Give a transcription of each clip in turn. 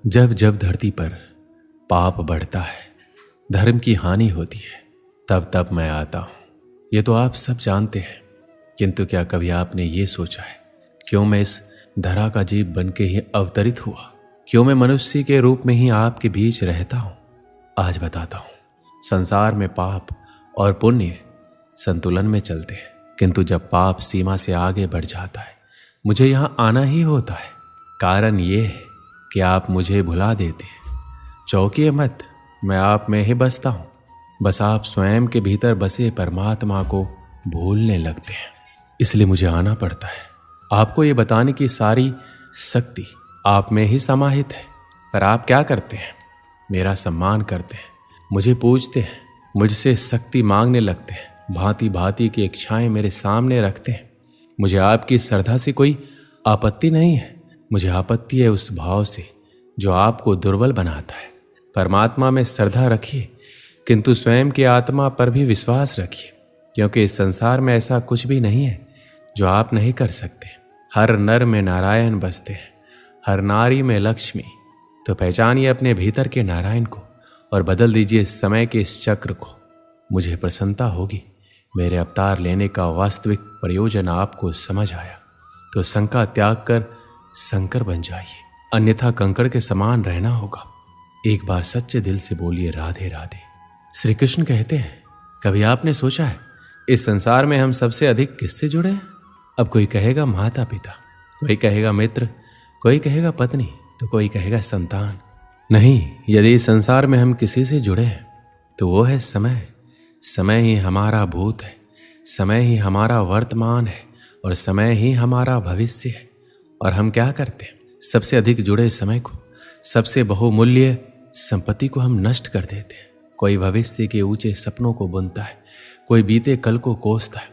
जब जब धरती पर पाप बढ़ता है, धर्म की हानि होती है, तब तब मैं आता हूँ। ये तो आप सब जानते हैं, किंतु क्या कभी आपने ये सोचा है क्यों मैं इस धरा का जीव बन के ही अवतरित हुआ? क्यों मैं मनुष्य के रूप में ही आपके बीच रहता हूँ? आज बताता हूँ। संसार में पाप और पुण्य संतुलन में चलते हैं, किंतु जब पाप सीमा से आगे बढ़ जाता है, मुझे यहाँ आना ही होता है। कारण ये है कि आप मुझे भुला देते हैं। चौंकिए मत, मैं आप में ही बसता हूँ। बस आप स्वयं के भीतर बसे परमात्मा को भूलने लगते हैं, इसलिए मुझे आना पड़ता है। आपको ये बताने की सारी शक्ति आप में ही समाहित है, पर आप क्या करते हैं? मेरा सम्मान करते हैं, मुझे पूजते हैं, मुझसे शक्ति मांगने लगते हैं, भांति भांति की इच्छाएं मेरे सामने रखते हैं। मुझे आपकी श्रद्धा से कोई आपत्ति नहीं है, मुझे आपत्ति है उस भाव से जो आपको दुर्बल बनाता है। परमात्मा में श्रद्धा रखिए, किंतु स्वयं की आत्मा पर भी विश्वास रखिए, क्योंकि इस संसार में ऐसा कुछ भी नहीं है जो आप नहीं कर सकते। हर नर में नारायण बसते हैं, हर नारी में लक्ष्मी। तो पहचानिए अपने भीतर के नारायण को और बदल दीजिए समय के इस चक्र को। मुझे प्रसन्नता होगी मेरे अवतार लेने का वास्तविक प्रयोजन आपको समझ आया तो शंका त्याग कर शंकर बन जाइए, अन्यथा कंकड़ के समान रहना होगा। एक बार सच्चे दिल से बोलिए राधे राधे। श्री कृष्ण कहते हैं, कभी आपने सोचा है इस संसार में हम सबसे अधिक किससे जुड़े हैं? अब कोई कहेगा माता पिता, कोई कहेगा मित्र, कोई कहेगा पत्नी, तो कोई कहेगा संतान। नहीं, यदि इस संसार में हम किसी से जुड़े हैं तो वो है समय। समय ही हमारा भूत है, समय ही हमारा वर्तमान है और समय ही हमारा भविष्य है। और हम क्या करते हैं? सबसे अधिक जुड़े समय को, सबसे बहुमूल्य संपत्ति को हम नष्ट कर देते हैं। कोई भविष्य के ऊंचे सपनों को बुनता है, कोई बीते कल को कोसता है,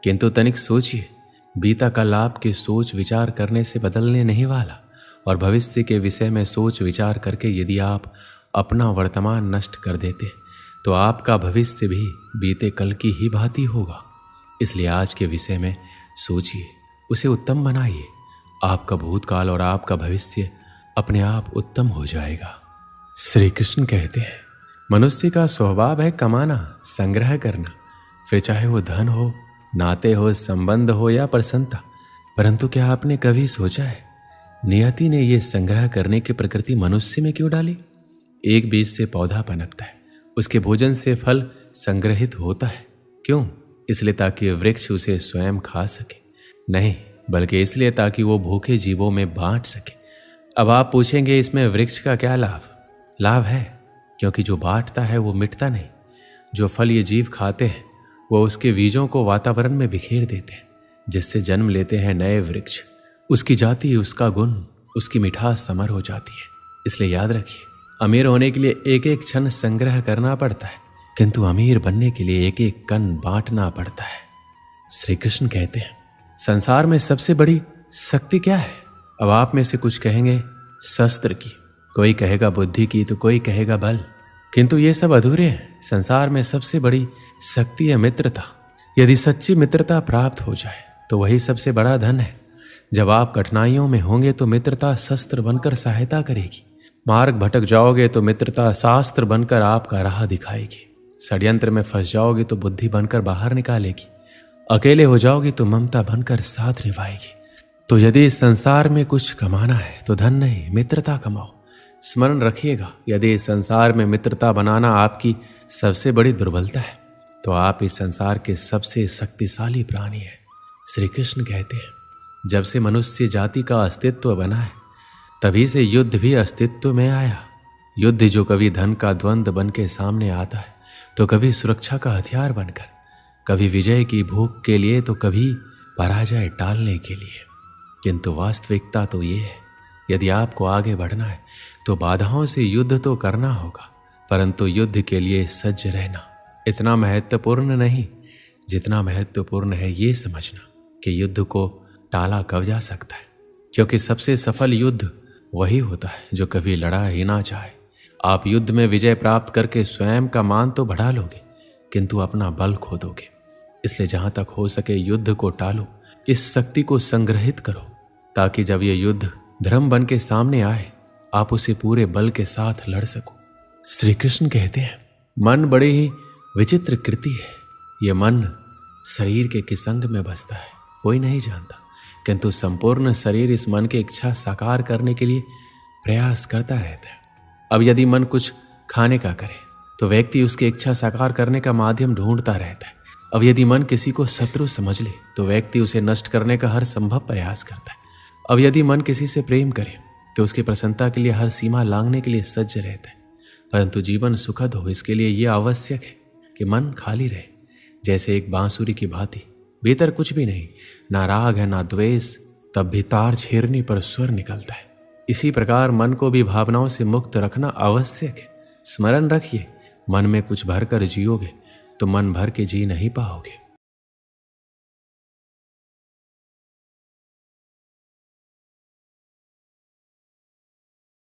किंतु तनिक सोचिए, बीता कल आपके सोच विचार करने से बदलने नहीं वाला, और भविष्य के विषय में सोच विचार करके यदि आप अपना वर्तमान नष्ट कर देते तो आपका भविष्य भी बीते कल की ही भांति होगा। इसलिए आज के विषय में सोचिए, उसे उत्तम बनाइए। आपका भूतकाल और आपका भविष्य अपने आप उत्तम हो जाएगा। श्री कृष्ण कहते हैं, मनुष्य का स्वभाव है कमाना, संग्रह करना, फिर चाहे वो धन हो, नाते हो, संबंध हो या प्रसन्नता। परंतु क्या आपने कभी सोचा है नियति ने ये संग्रह करने की प्रकृति मनुष्य में क्यों डाली? एक बीज से पौधा पनपता है, उसके भोजन से फल संग्रहित होता है। क्यों? इसलिए ताकि वृक्ष उसे स्वयं खा सके? नहीं, बल्कि इसलिए ताकि वो भूखे जीवों में बांट सके। अब आप पूछेंगे इसमें वृक्ष का क्या लाभ? लाभ है, क्योंकि जो बांटता है वो मिटता नहीं। जो फल ये जीव खाते हैं वो उसके बीजों को वातावरण में बिखेर देते हैं, जिससे जन्म लेते हैं नए वृक्ष। उसकी जाति, उसका गुण, उसकी मिठास समर हो जाती है। इसलिए याद रखिए, अमीर होने के लिए एक एक क्षण संग्रह करना पड़ता है, किंतु अमीर बनने के लिए एक एक कण बांटना पड़ता है। श्री कृष्ण कहते हैं, संसार में सबसे बड़ी शक्ति क्या है? अब आप में से कुछ कहेंगे शस्त्र की, कोई कहेगा बुद्धि की, तो कोई कहेगा बल, किंतु ये सब अधूरे हैं। संसार में सबसे बड़ी शक्ति है मित्रता। यदि सच्ची मित्रता प्राप्त हो जाए तो वही सबसे बड़ा धन है। जब आप कठिनाइयों में होंगे तो मित्रता शस्त्र बनकर सहायता करेगी। मार्ग भटक जाओगे तो मित्रता शास्त्र बनकर आपका राह दिखाएगी। षड्यंत्र में फंस जाओगे तो बुद्धि बनकर बाहर निकालेगी। अकेले हो जाओगे तो ममता बनकर साथ निभाएगी। तो यदि इस संसार में कुछ कमाना है तो धन नहीं, मित्रता कमाओ। स्मरण रखिएगा, यदि इस संसार में मित्रता बनाना आपकी सबसे बड़ी दुर्बलता है तो आप इस संसार के सबसे शक्तिशाली प्राणी हैं। श्री कृष्ण कहते हैं, जब से मनुष्य जाति का अस्तित्व बना है तभी से युद्ध भी अस्तित्व में आया। युद्ध जो कभी धन का द्वंद्व बन के सामने आता है तो कभी सुरक्षा का हथियार बनकर, कभी विजय की भूख के लिए तो कभी पराजय टालने के लिए। किंतु वास्तविकता तो ये है, यदि आपको आगे बढ़ना है तो बाधाओं से युद्ध तो करना होगा, परंतु युद्ध के लिए सज्ज रहना इतना महत्वपूर्ण नहीं जितना महत्वपूर्ण है ये समझना कि युद्ध को टाला कब जा सकता है। क्योंकि सबसे सफल युद्ध वही होता है जो कभी लड़ा ही ना चाहे। आप युद्ध में विजय प्राप्त करके स्वयं का मान तो बढ़ा लोगे, किंतु अपना बल खो दोगे। इसलिए जहां तक हो सके युद्ध को टालो, इस शक्ति को संग्रहित करो, ताकि जब ये युद्ध धर्म बन के सामने आए आप उसे पूरे बल के साथ लड़ सको। श्री कृष्ण कहते हैं, मन बड़ी ही विचित्र कृति है। यह मन शरीर के किस अंग में बसता है कोई नहीं जानता, किंतु संपूर्ण शरीर इस मन की इच्छा साकार करने के लिए प्रयास करता रहता है। अब यदि मन कुछ खाने का करे तो व्यक्ति उसकी इच्छा साकार करने का माध्यम ढूंढता रहता है। अब यदि मन किसी को शत्रु समझ ले तो व्यक्ति उसे नष्ट करने का हर संभव प्रयास करता है। अब यदि मन किसी से प्रेम करे तो उसकी प्रसन्नता के लिए हर सीमा लांघने के लिए सज्ज रहता है। परंतु जीवन सुखद हो इसके लिए यह आवश्यक है कि मन खाली रहे, जैसे एक बांसुरी की भांति। भीतर कुछ भी नहीं, ना राग है ना द्वेष, तब भी तार छेड़ने पर स्वर निकलता है। इसी प्रकार मन को भी भावनाओं से मुक्त रखना आवश्यक है। स्मरण रखिए, मन में कुछ भरकर जियोगे तो मन भर के जी नहीं पाओगे।